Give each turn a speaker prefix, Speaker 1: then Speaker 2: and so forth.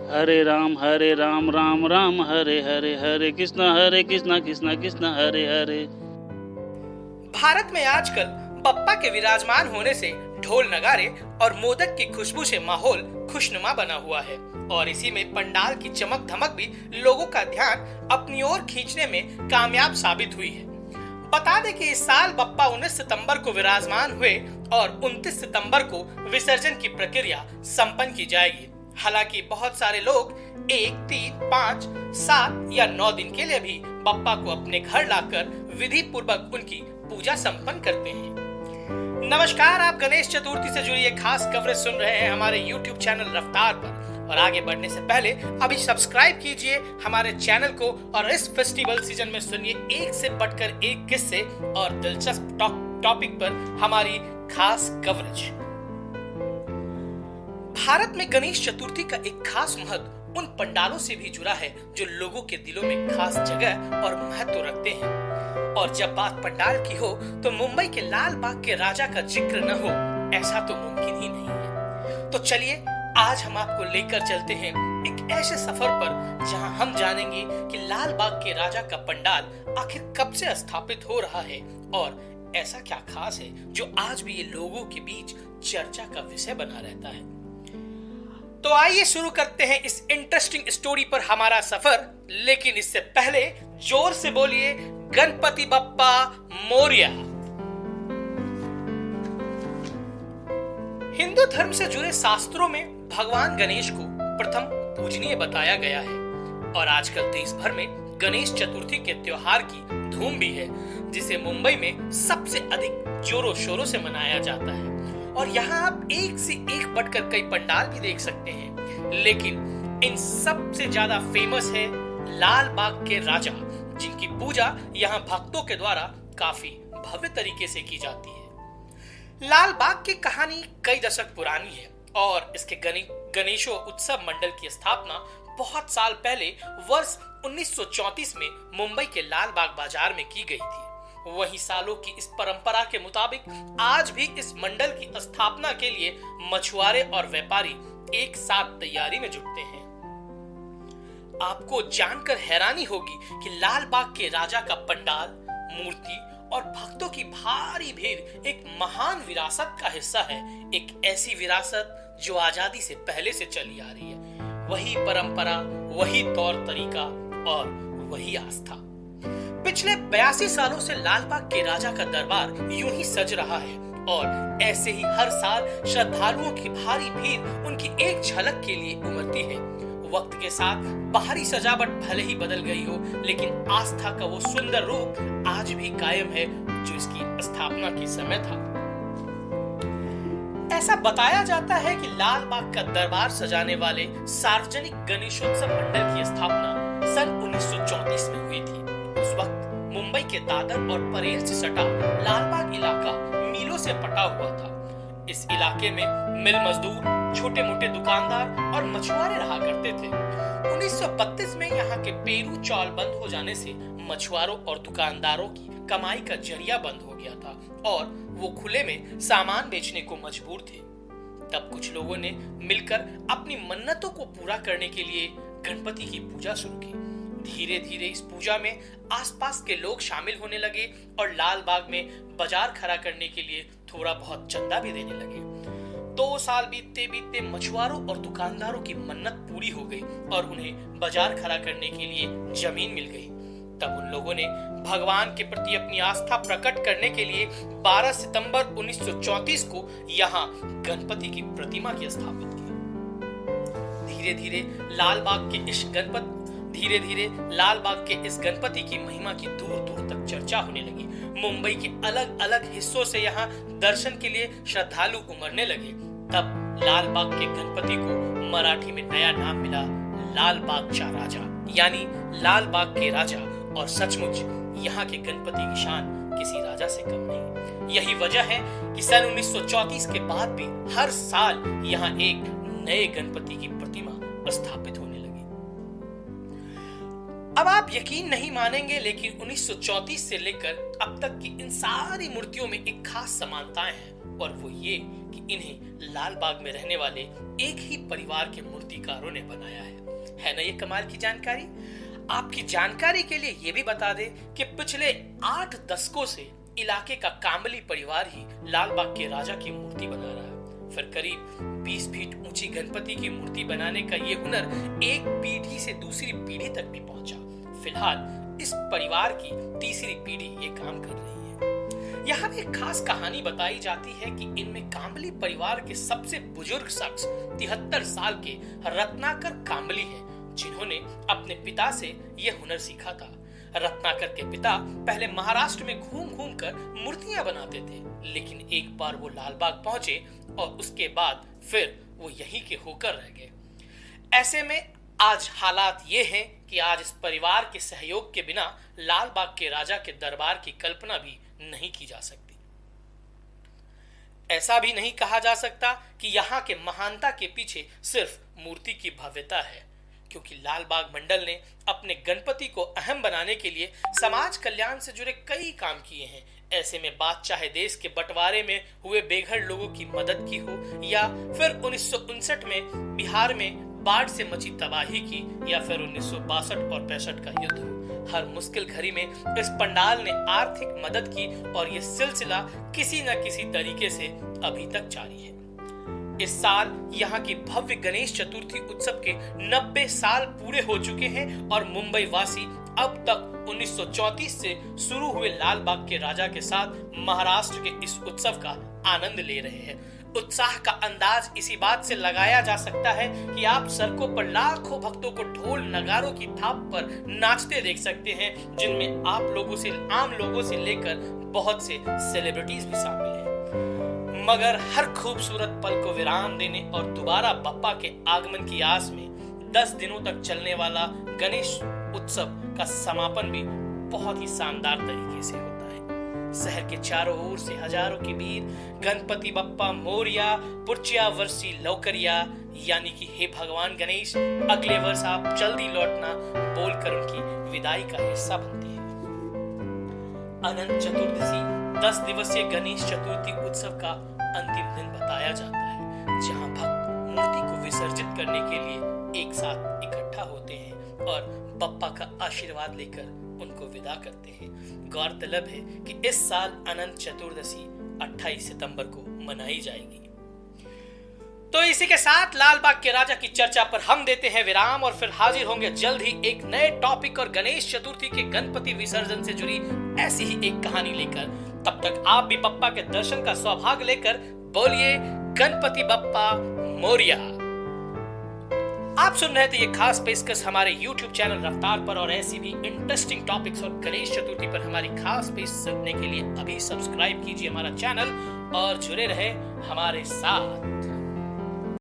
Speaker 1: हरे राम राम राम हरे हरे, हरे कृष्णा कृष्णा कृष्णा हरे हरे।
Speaker 2: भारत में आजकल बप्पा के विराजमान होने से ढोल नगारे और मोदक की खुशबू से माहौल खुशनुमा बना हुआ है और इसी में पंडाल की चमक धमक भी लोगों का ध्यान अपनी ओर खींचने में कामयाब साबित हुई है। बता दें कि इस साल बप्पा 19 सितंबर को विराजमान हुए और 29 सितंबर को विसर्जन की प्रक्रिया संपन्न की जाएगी। हालांकि बहुत सारे लोग 1, 3, 5, 7 या 9 दिन के लिए भी बप्पा को अपने घर लाकर विधि पूर्वक उनकी पूजा संपन्न करते हैं। नमस्कार, आप गणेश चतुर्थी से जुड़ी एक खास कवरेज सुन रहे हैं हमारे YouTube चैनल रफ्तार पर। और आगे बढ़ने से पहले अभी सब्सक्राइब कीजिए हमारे चैनल को और इस फेस्टिवल सीजन में सुनिए एक से बढ़कर एक किस्से और दिलचस्प टॉपिक पर हमारी खास कवरेज। भारत में गणेश चतुर्थी का एक खास महत्व उन पंडालों से भी जुड़ा है जो लोगों के दिलों में खास जगह और महत्व रखते हैं। और जब बात पंडाल की हो तो मुंबई के लाल बाग के राजा का जिक्र न हो, ऐसा तो मुमकिन ही नहीं है। तो चलिए आज हम आपको लेकर चलते हैं एक ऐसे सफर पर जहां हम जानेंगे कि लाल बाग के राजा का पंडाल आखिर कब से स्थापित हो रहा है और ऐसा क्या खास है जो आज भी ये लोगों के बीच चर्चा का विषय बना रहता है। तो आइए शुरू करते हैं इस इंटरेस्टिंग स्टोरी पर हमारा सफर, लेकिन इससे पहले जोर से बोलिए गणपति बप्पा मोरया। हिंदू धर्म से जुड़े शास्त्रों में भगवान गणेश को प्रथम पूजनीय बताया गया है और आजकल देश भर में गणेश चतुर्थी के त्योहार की धूम भी है, जिसे मुंबई में सबसे अधिक जोरों शोरों से मनाया जाता है। और यहाँ आप एक से एक बढ़कर कई पंडाल भी देख सकते हैं, लेकिन इन सबसे ज्यादा फेमस है लाल बाग के राजा, जिनकी पूजा यहाँ भक्तों के द्वारा काफी भव्य तरीके से की जाती है। लाल बाग की कहानी कई दशक पुरानी है और इसके गणेशों उत्सव मंडल की स्थापना बहुत साल पहले वर्ष 1934 में मुंबई के लाल बाग बाजार में की गई थी। वही सालों की इस परंपरा के मुताबिक आज भी इस मंडल की स्थापना के लिए मछुआरे और व्यापारी एक साथ तैयारी में जुटते हैं। आपको जानकर हैरानी होगी कि लाल बाग के राजा का पंडाल, मूर्ति और भक्तों की भारी भीड़ एक महान विरासत का हिस्सा है। एक ऐसी विरासत जो आजादी से पहले से चली आ रही है। वही परंपरा, वही तौर तरीका और वही आस्था। पिछले 82 सालों से लाल बाग के राजा का दरबार यूं ही सज रहा है और ऐसे ही हर साल श्रद्धालुओं की भारी भीड़ उनकी एक झलक के लिए उमड़ती है। वक्त के साथ बाहरी सजावट भले ही बदल गई हो, लेकिन आस्था का वो सुंदर रूप आज भी कायम है जो इसकी स्थापना के समय था। ऐसा बताया जाता है कि लाल बाग का दरबार सजाने वाले सार्वजनिक गणेशोत्सव मंडल की स्थापना सन 1934 में हुई थी। उस वक्त मुंबई के दादर और परेल से सटा लालबाग इलाका मीलों से पटा हुआ था। इस इलाके में मिल मजदूर, छोटे मोटे दुकानदार और मछुआरे रहा करते थे। 1932 में यहाँ के पेरू चौल बंद हो जाने से मछुआरों और दुकानदारों की कमाई का जरिया बंद हो गया था और वो खुले में सामान बेचने को मजबूर थे। तब कुछ लोगों ने मिलकर अपनी मन्नतों को पूरा करने के लिए गणपति की पूजा शुरू की। धीरे धीरे इस पूजा में आसपास के लोग शामिल होने लगे और लाल बाग में बाजार खड़ा करने के लिए थोड़ा बहुत चंदा भी देने लगे। 2 साल बीतते बीतते मछुआरों और दुकानदारों की मन्नत पूरी हो गई और उन्हें बाजार खड़ा करने के लिए जमीन मिल गई। तब उन लोगों ने भगवान के प्रति अपनी आस्था प्रकट करने के लिए 12 सितंबर 1934 को यहाँ गणपति की प्रतिमा की स्थापित की। धीरे धीरे लाल बाग के इस गणपति की महिमा की दूर दूर तक चर्चा होने लगी। मुंबई के अलग अलग हिस्सों से यहाँ दर्शन के लिए श्रद्धालु उमड़ने लगे। तब लाल बाग के गणपति को मराठी में नया नाम मिला लाल बागचा राजा, यानी लाल बाग के राजा। और सचमुच यहाँ के गणपति की शान किसी राजा से कम नहीं। यही वजह है कि सन 1934 के बाद भी हर साल यहाँ एक नए गणपति की प्रतिमा स्थापित होने लगी। अब आप यकीन नहीं मानेंगे, लेकिन 1934 से लेकर अब तक की इन सारी मूर्तियों में एक खास समानताएं हैं और वो ये कि इन्हें लाल बाग में रहने वाले एक ही परिवार के मूर्तिकारों ने बनाया है ना ये कमाल की जानकारी। आपकी जानकारी के लिए ये भी बता दें कि पिछले 8 दशकों से इलाके का कांबली परिवार ही लाल बाग के राजा की मूर्ति बना रहा है। फिर करीब 20 फीट ऊंची गणपति की मूर्ति बनाने का ये हुनर एक पीढ़ी से दूसरी पीढ़ी तक भी पहुंचा। फिलहाल इस परिवार की तीसरी पीढ़ी ये काम कर रही है। यहाँ भी एक खास कहानी बताई जाती है कि इनमें कांबली परिवार के सबसे बुजुर्ग शख्स 73 साल के रत्नाकर कांबली हैं, जिन्होंने अपने पिता से यह हुनर सीखा था। रत्नाकर के पिता पहले महाराष्ट्र में घूम घूम कर मूर्तियां बनाते थे, लेकिन एक बार वो लालबाग पहुंचे और उसके बाद फिर वो यहीं के होकर रह गए। ऐसे में आज हालात ये हैं कि आज इस परिवार के सहयोग के बिना लालबाग के राजा के दरबार की कल्पना भी नहीं की जा सकती। ऐसा भी नहीं कहा जा सकता कि यहाँ के महानता के पीछे सिर्फ मूर्ति की भव्यता है, क्योंकि लालबाग मंडल ने अपने गणपति को अहम बनाने के लिए समाज कल्याण से जुड़े कई काम किए हैं। ऐसे में बात चाहे देश के बंटवारे में हुए बेघर लोगों की मदद की हो, या फिर 1959 में बिहार में बाढ़ से मची तबाही की, या फिर 1962 और 65 का युद्ध हो, हर मुश्किल घड़ी में इस पंडाल ने आर्थिक मदद की और ये सिलसिला किसी न किसी तरीके से अभी तक जारी है। इस साल यहाँ की भव्य गणेश चतुर्थी उत्सव के 90 साल पूरे हो चुके हैं और मुंबई वासी अब तक 1934 से शुरू हुए लालबाग के राजा के साथ महाराष्ट्र के इस उत्सव का आनंद ले रहे हैं। उत्साह का अंदाज इसी बात से लगाया जा सकता है कि आप सड़कों पर लाखों भक्तों को ढोल नगारों की थाप पर नाचते देख सकते हैं, जिनमें आम लोगों से लेकर बहुत से सेलिब्रिटीज भी शामिल हैं। मगर हर खूबसूरत पल को विराम देने और दोबारा बप्पा के आगमन की आस में 10 दिनों तक चलने वाला गणेश उत्सव का समापन भी बहुत ही शानदार तरीके से होता है। शहर के चारों ओर से हजारों के वीर गणपति बप्पा मोरिया पुरचिया वर्षी लौकरिया, यानी कि हे भगवान गणेश अगले वर्ष आप जल्दी लौटना बोलकर उनकी विदाई का हिस्सा बनते हैं। अनंत चतुर्दशी 10 दिवसीय गणेश चतुर्थी उत्सव का अंतिम दिन बताया जाता है, जहां भक्त मूर्ति को विसर्जित करने के लिए एक साथ इकट्ठा होते हैं और बप्पा का आशीर्वाद लेकर उनको विदा करते हैं। गौरतलब है कि इस साल अनंत चतुर्दशी 28 सितंबर को मनाई जाएगी। तो इसी के साथ लालबाग के राजा की चर्चा पर हम देते हैं विराम और फिर हाजिर होंगे जल्द ही एक नए टॉपिक और गणेश चतुर्थी के गणपति विसर्जन से जुड़ी ऐसी ही एक कहानी लेकर। तब तक आप भी बप्पा के दर्शन का सौभाग्य लेकर बोलिए गणपति बप्पा मोरिया। आप सुन रहे थे ये खास पेशकश हमारे YouTube चैनल रफ्तार पर, और ऐसी भी इंटरेस्टिंग टॉपिक्स और गणेश चतुर्थी पर हमारी खास पेश सुनने के लिए अभी सब्सक्राइब कीजिए हमारा चैनल और जुड़े रहे हमारे साथ।